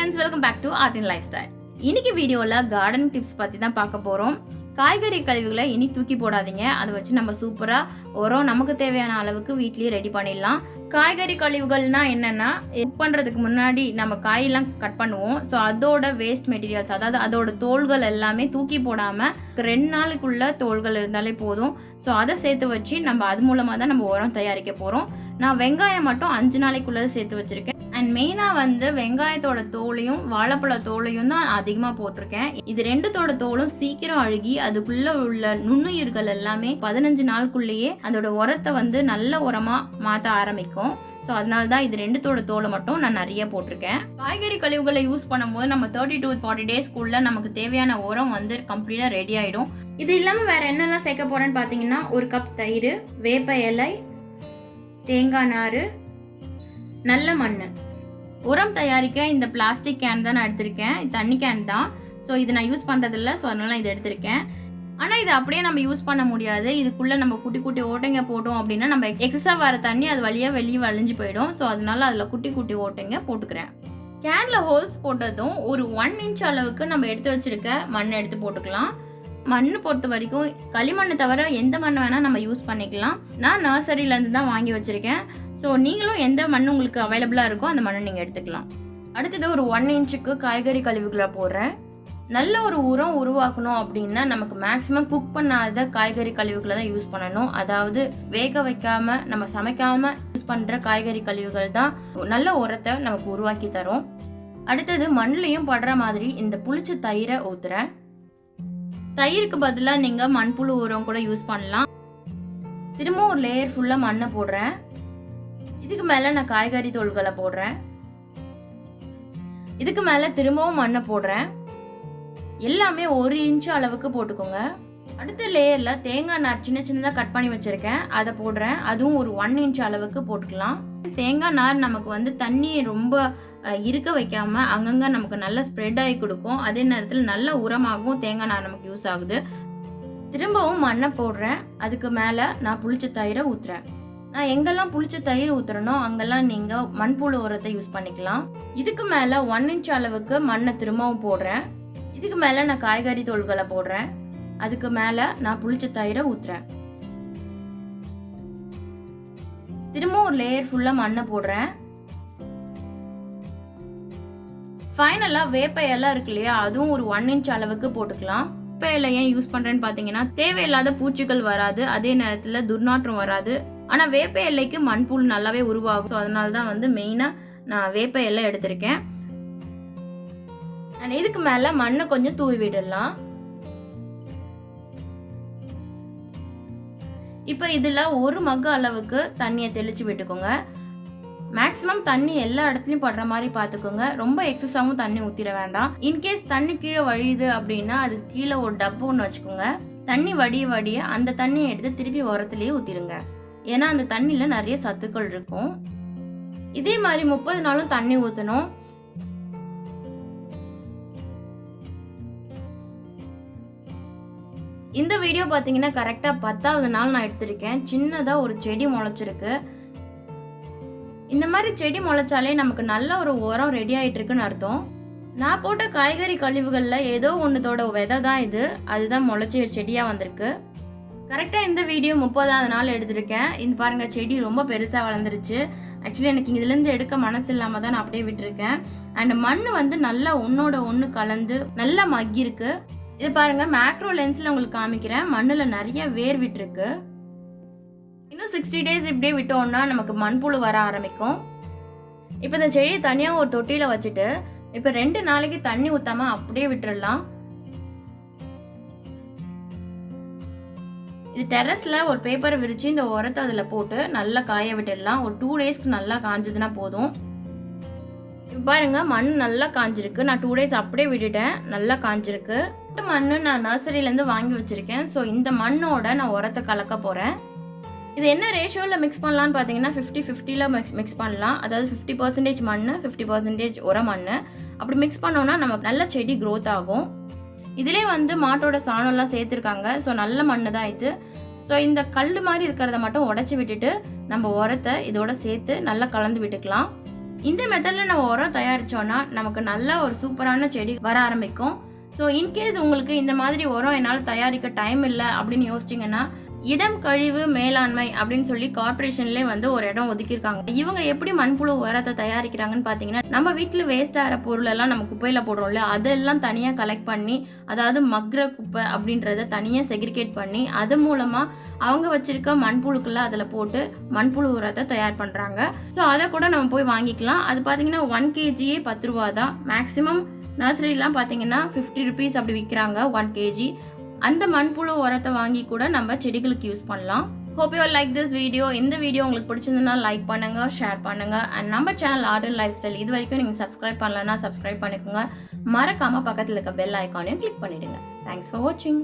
friends, welcome back to Art and Lifestyle. இன்னைக்கு வீடியோல garden tips பத்தி தான் பார்க்க போறோம். காய்கறி கழிவுகளை இனி தூக்கி போடாதீங்க. அதை வச்சு நம்ம சூப்பரா உரம் நமக்கு தேவையான அளவுக்கு வீட்லயே ரெடி பண்ணிடலாம். காய்கறி கழிவுகள்னா என்னன்னா, குக் பண்றதுக்கு முன்னாடி நம்ம காயெல்லாம் கட் பண்ணுவோம். ஸோ அதோட வேஸ்ட் மெட்டீரியல்ஸ், அதாவது அதோட தோள்கள் எல்லாமே தூக்கி போடாம 2 நாளுக்குள்ள தோள்கள் இருந்தாலே போதும். ஸோ அதை சேர்த்து வச்சு நம்ம அது மூலமாக தான் நம்ம உரம் தயாரிக்க போகிறோம். நான் வெங்காயம் மட்டும் 5 நாளைக்குள்ளே சேர்த்து வச்சுருக்கேன். அண்ட் மெயினாக வந்து வெங்காயத்தோட தோலையும் வாழைப்பழ தோலையும் தான் அதிகமாக போட்டிருக்கேன். இது ரெண்டுத்தோட தோலும் சீக்கிரம் அழுகி அதுக்குள்ளே உள்ள நுண்ணுயிர்கள் எல்லாமே 15 நாளுக்குள்ளேயே அதோட உரத்தை வந்து நல்ல உரமாக மாற்ற ஆரம்பிக்கும். ஸோ அதனால தான் இது ரெண்டுத்தோட தோலை மட்டும் நான் நிறைய போட்டிருக்கேன். காய்கறி கழிவுகளை யூஸ் பண்ணும்போது நம்ம 30 to 40 டேஸ்க்குள்ள நமக்கு தேவையான உரம் வந்து கம்ப்ளீட்டாக ரெடி ஆகிடும். இது இல்லாமல் வேற என்னெல்லாம் சேர்க்க போறேன்னு பார்த்தீங்கன்னா, 1 கப் தயிர், வேப்ப இலை, தேங்காய் நார், நல்ல மண். உரம் தயாரிக்க இந்த பிளாஸ்டிக் கேன் தான் நான் எடுத்திருக்கேன். தண்ணி கேன் தான். ஸோ இது நான் யூஸ் பண்ணுறதில்ல. ஸோ அதனால நான் இதை எடுத்திருக்கேன். ஆனால் இது அப்படியே நம்ம யூஸ் பண்ண முடியாது. இதுக்குள்ளே நம்ம குட்டி குட்டி ஓட்டைங்க போட்டோம் அப்படின்னா நம்ம எக்ஸஸாக வர தண்ணி அது வழியாக வெளியே வழிஞ்சு போயிடும். ஸோ அதனால அதில் குட்டி குட்டி ஓட்டைங்க போட்டுக்கிறேன். கேனில் ஹோல்ஸ் போட்டதும் ஒரு 1 இன்ச் அளவுக்கு நம்ம எடுத்து வச்சிருக்க மண்ணை எடுத்து போட்டுக்கலாம். மண் பொறுத்த வரைக்கும் களிமண்ணை தவிர எந்த மண் வேணால் நம்ம யூஸ் பண்ணிக்கலாம். நான் நர்சரியிலேருந்து தான் வாங்கி வச்சுருக்கேன். ஸோ நீங்களும் எந்த மண் உங்களுக்கு அவைலபிளாக இருக்கோ அந்த மண்ணை நீங்கள் எடுத்துக்கலாம். அடுத்தது ஒரு 1 இன்ச்சுக்கு காய்கறி கழிவுகளை போடுறேன். நல்ல ஒரு உரம் உருவாக்கணும் அப்படின்னா நமக்கு மேக்ஸிமம் குக் பண்ணாத காய்கறி கழிவுகளை தான் யூஸ் பண்ணணும். அதாவது வேக வைக்காம நம்ம சமைக்காம யூஸ் பண்ணுற காய்கறி கழிவுகள் தான் நல்ல உரத்தை நமக்கு உருவாக்கி தரும். அடுத்தது மண்ணுலையும் படுற மாதிரி இந்த புளிச்ச தயிரை ஊற்றுறேன். தயிருக்கு பதிலாக நீங்கள் மண்புழு உரம் கூட யூஸ் பண்ணலாம். திரும்ப ஒரு லேயர் ஃபுல்லாக மண்ணை போடுறேன். இதுக்கு மேலே நான் காய்கறி தோள்களை போடுறேன். இதுக்கு மேலே திரும்பவும் மண்ணை போடுறேன். எல்லாமே 1 இன்ச் அளவுக்கு போட்டுக்கோங்க. அடுத்த லேயரில் தேங்காய் நார் சின்ன சின்னதாக கட் பண்ணி வச்சுருக்கேன். அதை போடுறேன். அதுவும் ஒரு 1 இன்ச் அளவுக்கு போட்டுக்கலாம். தேங்காய் நார் நமக்கு வந்து தண்ணியை ரொம்ப இருக்க வைக்காம அங்கங்கே நமக்கு நல்ல ஸ்ப்ரெட் ஆகி கொடுக்கும். அதே நேரத்தில் நல்ல உரமாகவும் தேங்காய் நார் நமக்கு யூஸ் ஆகுது. திரும்பவும் மண்ணை போடுறேன். அதுக்கு மேலே நான் புளிச்ச தயிரை ஊற்றுறேன். நான் எங்கெல்லாம் புளிச்ச தயிர் ஊற்றுறனோ அங்கெல்லாம் நீங்கள் மண்புழு உரத்தை யூஸ் பண்ணிக்கலாம். இதுக்கு மேலே 1 இன்ச் அளவுக்கு மண்ணை திரும்பவும் போடுறேன். இதுக்கு மேலே நான் காய்கறி தோள்களை போடுறேன். அதுக்கு மேலே நான் புளிச்ச தயிரை ஊற்றுறேன். திரும்ப ஒரு லேயர் ஃபுல்லாக மண்ணை போடுறேன். ஃபைனலாக வேப்ப இலை இருக்கு இல்லையா, அதுவும் ஒரு 1 இன்ச் அளவுக்கு போட்டுக்கலாம். வேப்ப இலை ஏன் யூஸ் பண்ணுறேன்னு பார்த்தீங்கன்னா, தேவையில்லாத பூச்சிகள் வராது, அதே நேரத்தில் துர்நாற்றம் வராது. ஆனால் வேப்ப இலைக்கு மண்புழு நல்லாவே உருவாகும். ஸோ அதனால தான் வந்து மெயினாக நான் வேப்ப இலை எடுத்திருக்கேன். இதுக்கு மேலே மண்ணை கொஞ்சம் தூவி விடலாம். இப்போ இதில் 1 மக்கு அளவுக்கு தண்ணியை தெளிச்சு விட்டுக்கோங்க. மேக்ஸிமம் தண்ணி எல்லா இடத்துலையும் படுற மாதிரி பார்த்துக்கோங்க. ரொம்ப எக்ஸஸாகவும் தண்ணி ஊற்றிட வேண்டாம். இன்கேஸ் தண்ணி கீழே வழியுது அப்படின்னா அதுக்கு கீழே ஒரு டப்பு ஒன்று வச்சுக்கோங்க. தண்ணி வடிய வடிய அந்த தண்ணியை எடுத்து திருப்பி உரத்துலேயே ஊற்றிடுங்க. ஏன்னா அந்த தண்ணியில் நிறைய சத்துக்கள் இருக்கும். இதே மாதிரி 30 நாளும் தண்ணி ஊற்றணும். இந்த வீடியோ பார்த்தீங்கன்னா கரெக்டாக 10வது நாள் நான் எடுத்திருக்கேன். சின்னதாக ஒரு செடி முளைச்சிருக்கு. இந்த மாதிரி செடி முளைச்சாலே நமக்கு நல்ல ஒரு உரம் ரெடி ஆகிட்டு இருக்குன்னு அர்த்தம். நான் போட்ட காய்கறி கழிவுகளில் ஏதோ ஒன்றுத்தோட விதை தான் இது. அதுதான் முளைச்சி செடியாக வந்திருக்கு. கரெக்டாக இந்த வீடியோ 30வது நாள் எடுத்திருக்கேன். இது பாருங்கள், செடி ரொம்ப பெருசாக வளர்ந்துருச்சு. ஆக்சுவலி எனக்கு இதுலேருந்து எடுக்க மனசு இல்லாமல் தான் நான் அப்படியே விட்டுருக்கேன். அண்ட் மண் வந்து நல்லா ஒன்றோட ஒன்று கலந்து நல்லா மக்கிருக்கு. இது பாருங்க, மேக்ரோ லென்ஸ்ல உங்களுக்கு காமிக்கிறேன். மண்ணுல நிறைய வேர் விட்டுருக்கு. இன்னும் 60 டேஸ் இப்படியே விட்டோம்னா நமக்கு மண்புழு வர ஆரம்பிக்கும். இப்போ இந்த செடியை தனியாக ஒரு தொட்டியில வச்சுட்டு இப்போ 2 நாளைக்கு தண்ணி ஊத்தாம அப்படியே விட்டுடலாம். இது டெரஸ்ல ஒரு பேப்பரை விரிச்சு இந்த உரத்தை அதில் போட்டு நல்லா காய விட்டுடலாம். ஒரு 2 டேஸ்க்கு நல்லா காஞ்சதுன்னா போதும். பாருங்க, மண் நல்லா காஞ்சிருக்கு. நான் 2 டேஸ் அப்படியே விட்டுட்டேன். நல்லா காஞ்சிருக்கு. மண் நான் நர்சரியிலேருந்து வாங்கி வச்சிருக்கேன். ஸோ இந்த மண்ணோட நான் உரத்தை கலக்க போகிறேன். இது என்ன ரேஷியோவில் மிக்ஸ் பண்ணலான்னு பார்த்தீங்கன்னா 50-50ல் மிக்ஸ் பண்ணலாம். அதாவது 50% மண், 50% உர மண். அப்படி மிக்ஸ் பண்ணோன்னா நமக்கு நல்ல செடி க்ரோத் ஆகும். இதிலே வந்து மாட்டோட சாணம்லாம் சேர்த்துருக்காங்க. ஸோ நல்ல மண் தான் இது. ஸோ இந்த கல் மாதிரி இருக்கிறத மட்டும் உடச்சி விட்டுட்டு நம்ம உரத்தை இதோட சேர்த்து நல்லா கலந்து விட்டுக்கலாம். இந்த மெத்தடில் நம்ம உரம் தயாரித்தோன்னா நமக்கு நல்ல ஒரு சூப்பரான செடி வர ஆரம்பிக்கும். ஸோ இன்கேஸ் உங்களுக்கு இந்த மாதிரி உரம் என்னால் தயாரிக்க டைம் இல்லை அப்படின்னு யோசிச்சிங்கன்னா இடம் கழிவு மேலாண்மை அப்படின்னு சொல்லி கார்பரேஷன்லேயே வந்து ஒரு இடம் ஒதுக்கியிருக்காங்க. இவங்க எப்படி மண்புழு உரத்தை தயாரிக்கிறாங்கன்னு பார்த்தீங்கன்னா, நம்ம வீட்டில் வேஸ்ட் ஆகிற பொருள் எல்லாம் நம்ம குப்பையில் போடுறோம்ல, அதெல்லாம் தனியாக கலெக்ட் பண்ணி, அதாவது மக்குற குப்பை அப்படின்றத தனியாக செக்ரிகேட் பண்ணி, அது மூலமாக அவங்க வச்சிருக்க மண்புழுக்களை அதில் போட்டு மண்புழு உரத்தை தயார் பண்ணுறாங்க. ஸோ அதை கூட நம்ம போய் வாங்கிக்கலாம். அது பார்த்தீங்கன்னா 1 kg 10 ரூபா தான். மேக்ஸிமம் நர்சரிலாம் பார்த்தீங்கன்னா 50 rupees அப்படி விற்கிறாங்க 1 kg. அந்த மண்புழு உரத்தை வாங்கி கூட நம்ம செடிகளுக்கு யூஸ் பண்ணலாம். Hope you like this video. இந்த வீடியோ உங்களுக்கு பிடிச்சிருந்ததுன்னா லைக் பண்ணுங்க, ஷேர் பண்ணுங்க. அண்ட் நம்ம channel art and life style இது வரைக்கும் நீங்கள் சப்ஸ்கிரைப் பண்ணலன்னா சப்ஸ்கிரைப் பண்ணிக்கோங்க. மறக்காம பக்கத்தில் இருக்க பெல் ஐக்கானையும் கிளிக் பண்ணிடுங்க. தேங்க்ஸ் ஃபார் வாட்சிங்.